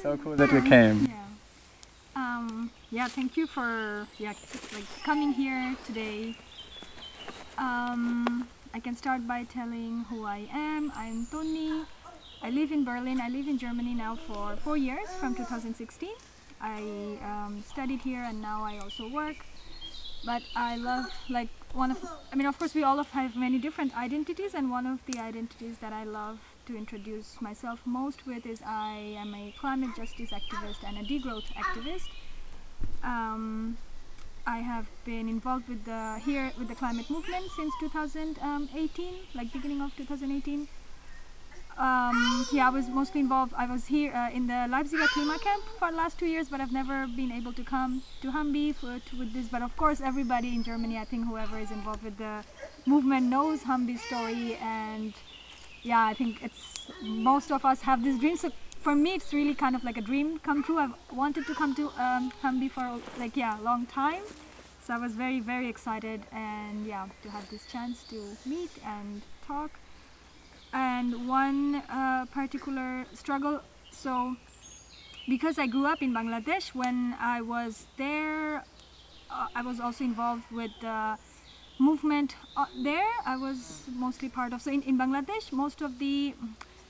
So cool that you came. Yeah, thank you for coming here today. I can start by telling who I am. I'm Tonny. I live in Berlin. I live in Germany now for 4 years, from 2016. I studied here and now I also work. But I love, of course we all have many different identities, and one of the identities that I love to introduce myself most with is I am a climate justice activist and a degrowth activist. I have been involved with the climate movement since 2018, beginning of 2018. I was mostly involved. I was here in the Leipziger Klimaaktivistin for the last 2 years, but I've never been able to come to Hambi with this. But of course, everybody in Germany, I think whoever is involved with the movement knows Hambi's story, and yeah, I think most of us have this dream. So for me, it's really kind of like a dream come true. I've wanted to come to Hambi for a long time. So I was very, very excited, and to have this chance to meet and talk. And one particular struggle, so because I grew up in Bangladesh, when I was there, I was also involved with the movement there. I was mostly part of, so in Bangladesh,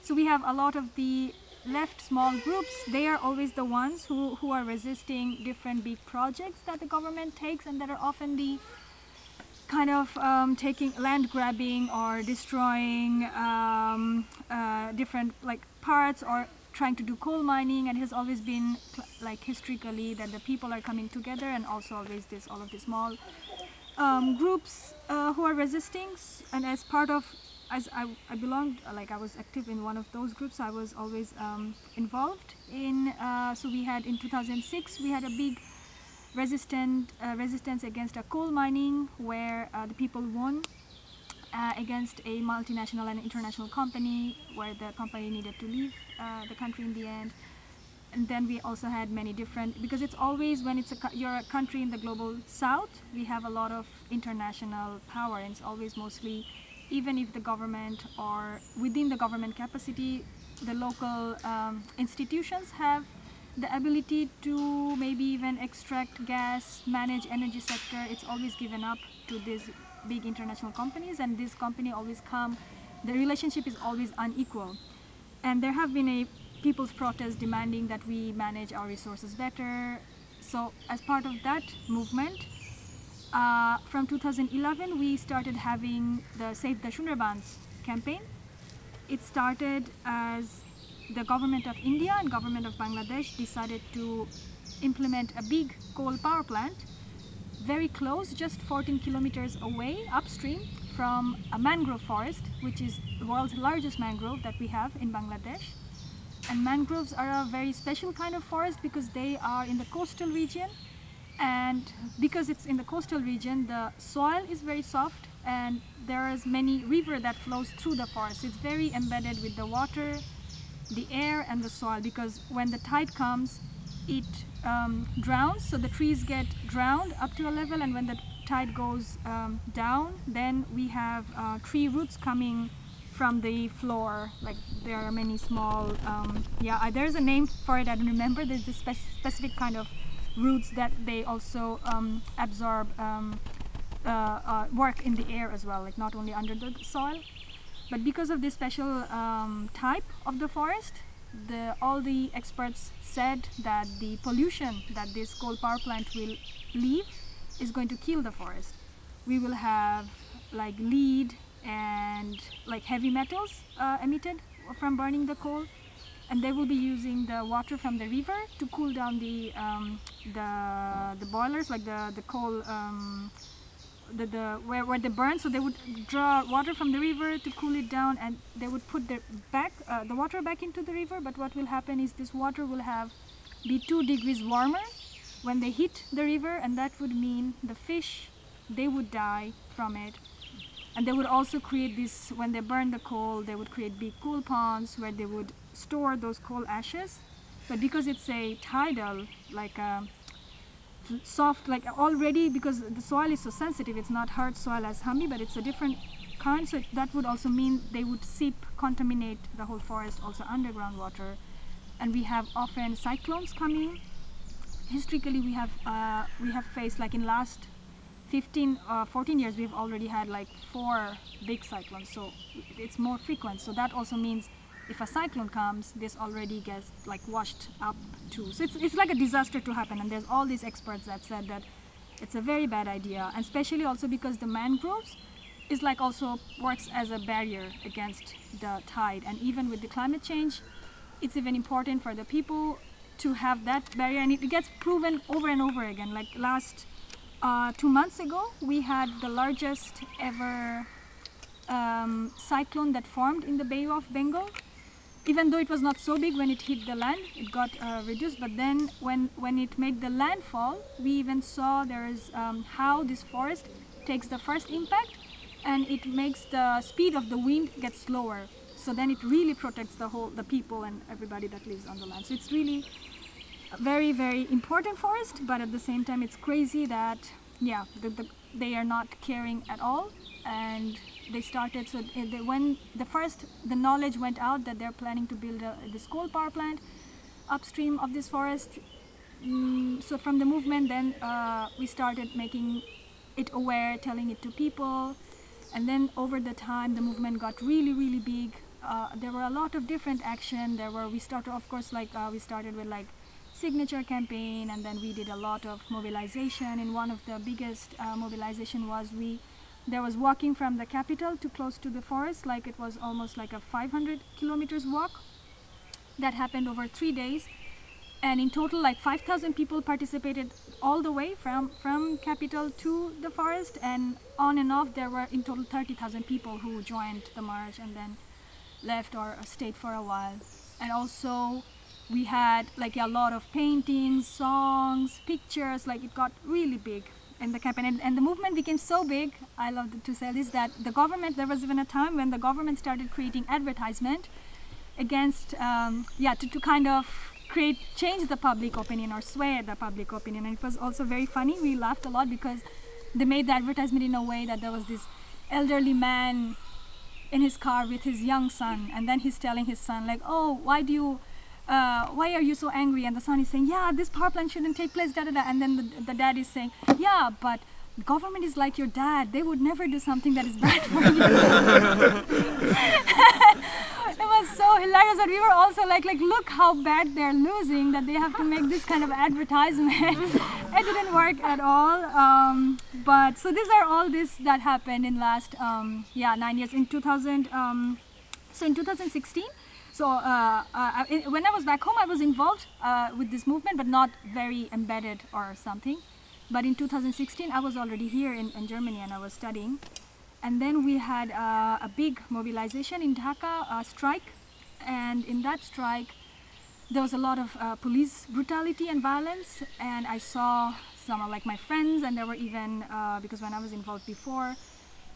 so we have a lot of the left small groups. They are always the ones who are resisting different big projects that the government takes, and that are often the kind of taking land grabbing or destroying different parts, or trying to do coal mining. And it has always been historically that the people are coming together, and also always all of the small groups who are resisting. And as part of, as I belonged, I was active in one of those groups, I was always involved in, so we had in 2006 we had a big resistance against a coal mining, where the people won against a multinational and international company, where the company needed to leave the country in the end. And then we also had many different, because it's always when you're a country in the global south, we have a lot of international power, and it's always mostly, even if the government or within the government capacity, the local institutions have the ability to maybe even extract gas, manage energy sector. It's always given up to these big international companies, and this company always the relationship is always unequal. And there have been a people's protest demanding that we manage our resources better. So as part of that movement, from 2011 we started having the Save the Sundarbans campaign. It started as the government of India and government of Bangladesh decided to implement a big coal power plant very close, just 14 kilometers away upstream from a mangrove forest, which is the world's largest mangrove that we have in Bangladesh. And mangroves are a very special kind of forest because they are in the coastal region, and because it's in the coastal region, the soil is very soft, and there is many river that flows through the forest. It's very embedded with the water, the air and the soil, because when the tide comes, it drowns, so the trees get drowned up to a level, and when the tide goes down, then we have tree roots coming from the floor. There are many small, there's a name for it, I don't remember. There's this specific kind of roots that they also absorb work in the air as well, not only under the soil. But because of this special type of the forest, all the experts said that the pollution that this coal power plant will leave is going to kill the forest. We will have lead and heavy metals emitted from burning the coal, and they will be using the water from the river to cool down the boilers, the coal where they burn. So they would draw water from the river to cool it down, and they would put the water back into the river. But what will happen is this water will be 2 degrees warmer when they hit the river, and that would mean the fish, they would die from it. And they would also create this, when they burn the coal, they would create big coal ponds where they would store those coal ashes. But because it's a tidal, soft, already, because the soil is so sensitive, it's not hard soil as Hambi, but it's a different kind, so that would also mean they would contaminate the whole forest, also underground water. and we have often cyclones coming. Historically, we have faced, like in last 14 years, we've already had like 4 big cyclones, so it's more frequent. So that also means if a cyclone comes, this already gets like washed up too. So it's like a disaster to happen, and there's all these experts that said that it's a very bad idea, and especially also because the mangroves is like also works as a barrier against the tide, and even with the climate change, it's even important for the people to have that barrier, and it gets proven over and over again. Like last 2 months ago, we had the largest ever cyclone that formed in the Bay of Bengal. Even though it was not so big when it hit the land, it got reduced. But then when it made the landfall, we even saw there is how this forest takes the first impact, and it makes the speed of the wind get slower. So then it really protects the people and everybody that lives on the land. So it's really a very, very important forest, but at the same time it's crazy that, yeah, they are not caring at all. And they started, so when the knowledge went out that they're planning to build this coal power plant upstream of this forest, so from the movement then we started making it aware, telling it to people, and then over the time the movement got really, really big. There were a lot of different action. We started, of course, we started with like signature campaign, and then we did a lot of mobilization. And one of the biggest mobilization was there was walking from the capital to close to the forest, like it was almost like a 500 kilometers walk that happened over 3 days. And in total, like 5,000 people participated all the way from capital to the forest, and on and off there were in total 30,000 people who joined the march and then left or stayed for a while. And also we had like a lot of paintings, songs, pictures, like it got really big in the campaign. And the movement became so big, I love to say this, that the government, there was even a time when the government started creating advertisement against, to kind of change the public opinion or sway the public opinion. And it was also very funny. We laughed a lot because they made the advertisement in a way that there was this elderly man in his car with his young son, and then he's telling his son like, oh, why are you so angry? And the son is saying, yeah, this power plant shouldn't take place, da da da. And then the dad is saying, yeah, but government is like your dad, they would never do something that is bad for you. It was so hilarious that we were also like look how bad they're losing, that they have to make this kind of advertisement. It didn't work at all. But so these are all this that happened in last 9 years. In 2016, so when I was back home, I was involved with this movement, but not very embedded or something. But in 2016, I was already here in Germany, and I was studying. And then we had a big mobilization in Dhaka, a strike. And in that strike, there was a lot of police brutality and violence. And I saw some of like my friends, and there were even, because when I was involved before,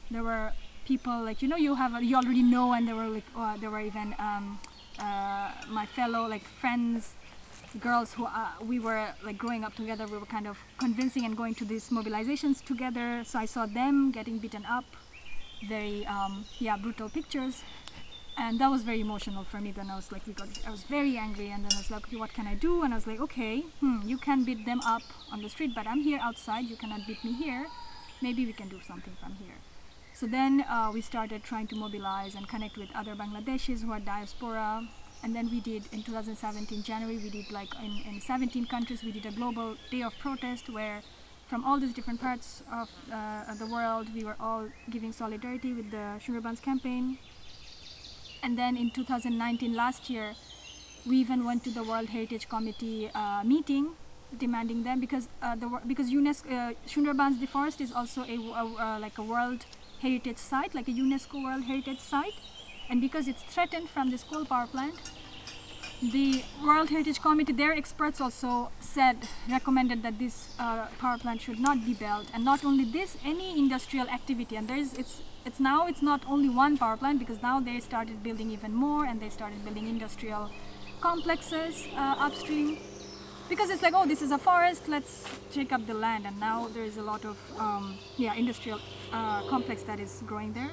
there were people like, you already know, and there were even my fellow like friends, girls who we were like growing up together. We were kind of convincing and going to these mobilizations together. So I saw them getting beaten up, very brutal pictures, and that was very emotional for me. Then I was like, I was very angry, and then I was like, okay, what can I do? And I was like, okay, you can beat them up on the street, but I'm here outside, you cannot beat me here. Maybe we can do something from here. So then we started trying to mobilize and connect with other Bangladeshis who are diaspora. And then we did, in 2017, January, we did like in 17 countries, we did a global day of protest where from all these different parts of the world, we were all giving solidarity with the Sundarbans campaign. And then in 2019, last year, we even went to the World Heritage Committee meeting, demanding them, because UNESCO, Sundarbans, the forest, is also like a World Heritage Site, like a UNESCO World Heritage Site. And because it's threatened from this coal power plant, the World Heritage Committee, their experts also recommended that this power plant should not be built. And not only this, any industrial activity. And it's not only one power plant, because now they started building even more, and they started building industrial complexes upstream. Because it's like, oh, this is a forest, let's take up the land. And now there is a lot of industrial complex that is growing there.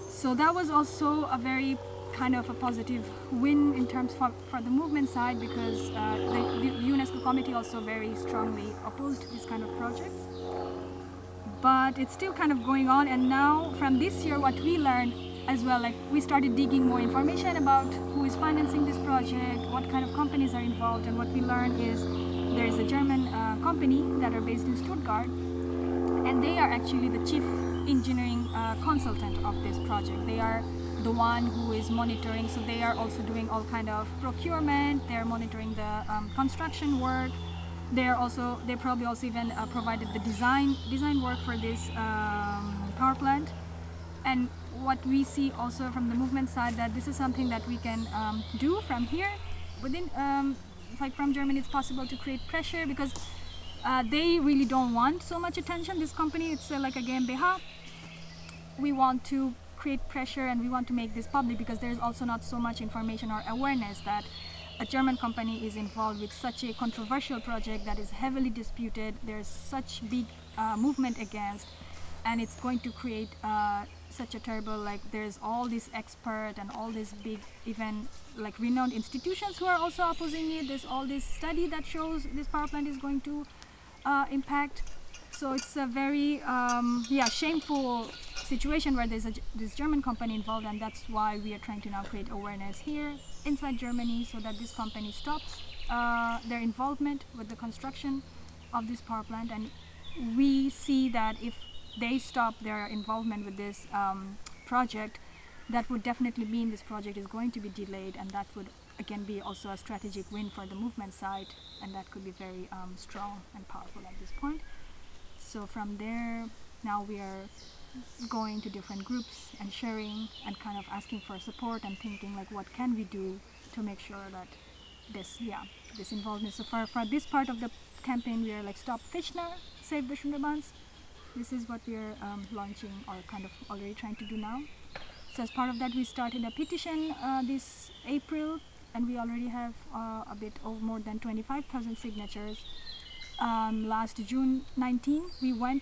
So that was also a very kind of a positive win in terms for the movement side, because the UNESCO committee also very strongly opposed this kind of projects. But it's still kind of going on, and now from this year what we learned as well, like we started digging more information about who is financing this project, what kind of companies are involved, and what we learned is there is a German company that are based in Stuttgart, and they are actually the chief engineering consultant of this project. They are the one who is monitoring, so they are also doing all kind of procurement, they're monitoring the construction work. They probably also even provided the design work for this power plant. And what we see also from the movement side, that this is something that we can do from here within, like from Germany. It's possible to create pressure, because they really don't want so much attention. This company, it's like a GmbH. We want to create pressure and we want to make this public, because there's also not so much information or awareness that a German company is involved with such a controversial project that is heavily disputed. There's such big movement against, and it's going to create such a terrible, like there's all these experts and all these big, even like renowned institutions who are also opposing it. There's all this study that shows this power plant is going to impact. So it's a very shameful situation where there's this German company involved, and that's why we are trying to now create awareness here inside Germany, so that this company stops their involvement with the construction of this power plant. And we see that if they stop their involvement with this project, that would definitely mean this project is going to be delayed, and that would again be also a strategic win for the movement side, and that could be very strong and powerful at this point. So from there, now we are going to different groups and sharing and kind of asking for support and thinking like, what can we do to make sure that this involvement. So for this part of the campaign, we are like Stop Fiechtner, Save the Sunderbans. This is what we are launching, or kind of already trying to do now. So as part of that, we started a petition this April, and we already have a bit of more than 25,000 signatures. Last June 19, we went